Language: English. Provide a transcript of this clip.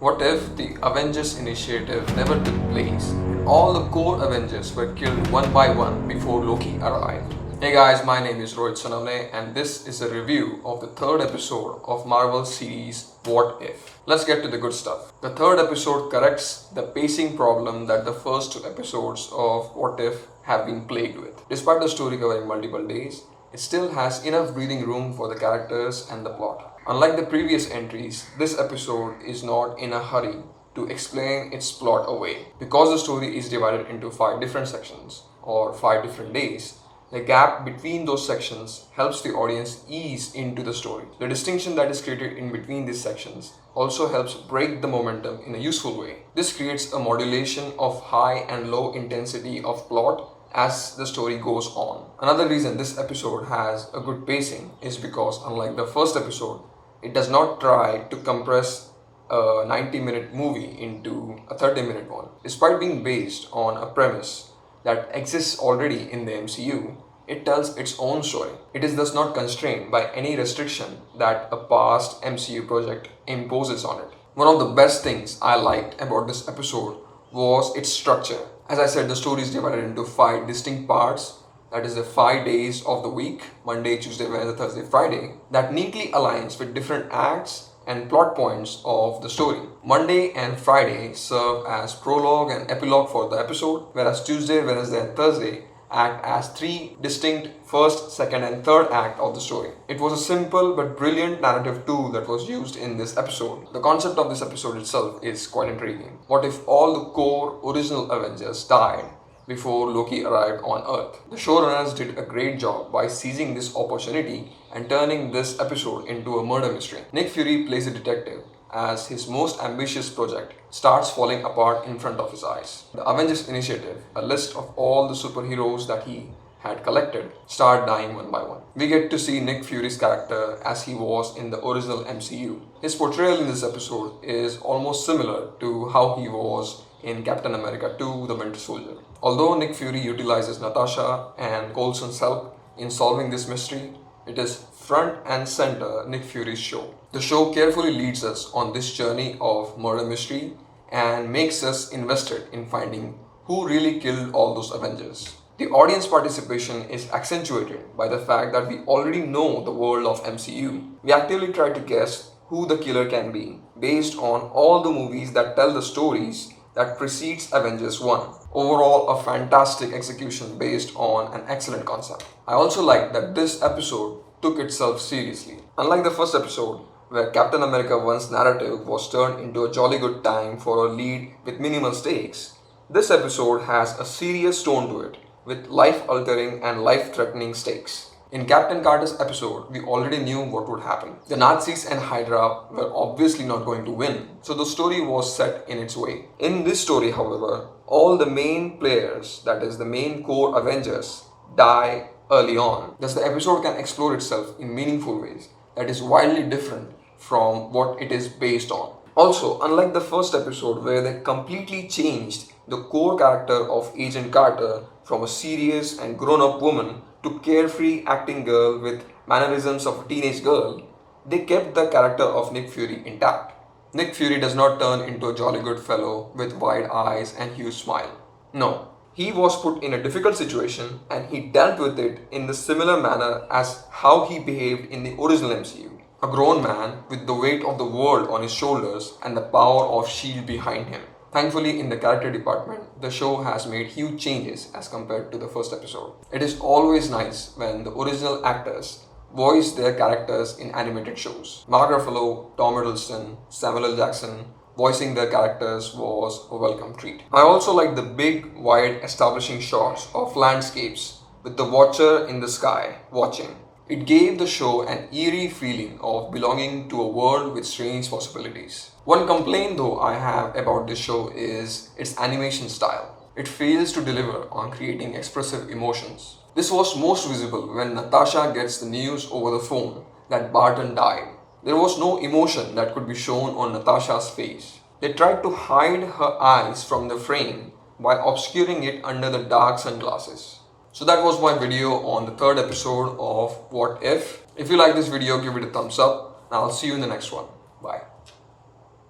What if the Avengers initiative never took place and all the core Avengers were killed one by one before Loki arrived? Hey guys, my name is Ratsasan and this is a review of the third episode of Marvel series What If. Let's get to the good stuff. The third episode corrects the pacing problem that the first two episodes of What If have been plagued with. Despite the story covering multiple days, it still has enough breathing room for the characters and the plot. Unlike the previous entries, this episode is not in a hurry to explain its plot away. Because the story is divided into 5 different sections or 5 different days, the gap between those sections helps the audience ease into the story. The distinction that is created in between these sections also helps break the momentum in a useful way. This creates a modulation of high and low intensity of plot as the story goes on. Another reason this episode has a good pacing is because, unlike the first episode, it does not try to compress a 90-minute movie into a 30-minute one. Despite being based on a premise that exists already in the MCU, it tells its own story. It is thus not constrained by any restriction that a past MCU project imposes on it. One of the best things I liked about this episode was its structure. As I said, the story is divided into 5 distinct parts. That is the 5 days of the week, Monday, Tuesday, Wednesday, Thursday, Friday, that neatly aligns with different acts and plot points of the story. Monday and Friday serve as prologue and epilogue for the episode, whereas Tuesday, Wednesday, and Thursday act as 3 distinct first, second, and third act of the story. It was a simple but brilliant narrative tool that was used in this episode. The concept of this episode itself is quite intriguing. What if all the core original Avengers died before Loki arrived on Earth? The showrunners did a great job by seizing this opportunity and turning this episode into a murder mystery. Nick Fury plays a detective as his most ambitious project starts falling apart in front of his eyes. The Avengers Initiative, a list of all the superheroes that he had collected, start dying one by one. We get to see Nick Fury's character as he was in the original MCU. His portrayal in this episode is almost similar to how he was in Captain America 2: The Winter Soldier. Although Nick Fury utilizes Natasha and Coulson's help in solving this mystery, it is front and center Nick Fury's show. The show carefully leads us on this journey of murder mystery and makes us invested in finding who really killed all those Avengers. The audience participation is accentuated by the fact that we already know the world of MCU. We actively try to guess who the killer can be based on all the movies that tell the stories that precedes Avengers 1. Overall, a fantastic execution based on an excellent concept. I also like that this episode took itself seriously. Unlike the first episode, where Captain America 1's narrative was turned into a jolly good time for a lead with minimal stakes, this episode has a serious tone to it, with life-altering and life-threatening stakes. In Captain Carter's episode, we already knew what would happen. The Nazis and Hydra were obviously not going to win, so the story was set in its way. In this story, however, all the main players, that is the main core Avengers, die early on. Thus, the episode can explore itself in meaningful ways that is wildly different from what it is based on. Also, unlike the first episode where they completely changed the core character of Agent Carter from a serious and grown-up woman to carefree acting girl with mannerisms of a teenage girl, they kept the character of Nick Fury intact. Nick Fury does not turn into a jolly good fellow with wide eyes and huge smile. No, he was put in a difficult situation and he dealt with it in the similar manner as how he behaved in the original MCU. A grown man with the weight of the world on his shoulders and the power of S.H.I.E.L.D. behind him. Thankfully, in the character department, the show has made huge changes as compared to the first episode. It is always nice when the original actors voice their characters in animated shows. Mark Ruffalo, Tom Hiddleston, Samuel L. Jackson voicing their characters was a welcome treat. I also like the big, wide, establishing shots of landscapes with the Watcher in the sky watching. It gave the show an eerie feeling of belonging to a world with strange possibilities. One complaint though I have about this show is its animation style. It fails to deliver on creating expressive emotions. This was most visible when Natasha gets the news over the phone that Barton died. There was no emotion that could be shown on Natasha's face. They tried to hide her eyes from the frame by obscuring it under the dark sunglasses. So that was my video on the third episode of What If. If you like this video, give it a thumbs up and I'll see you in the next one. Bye.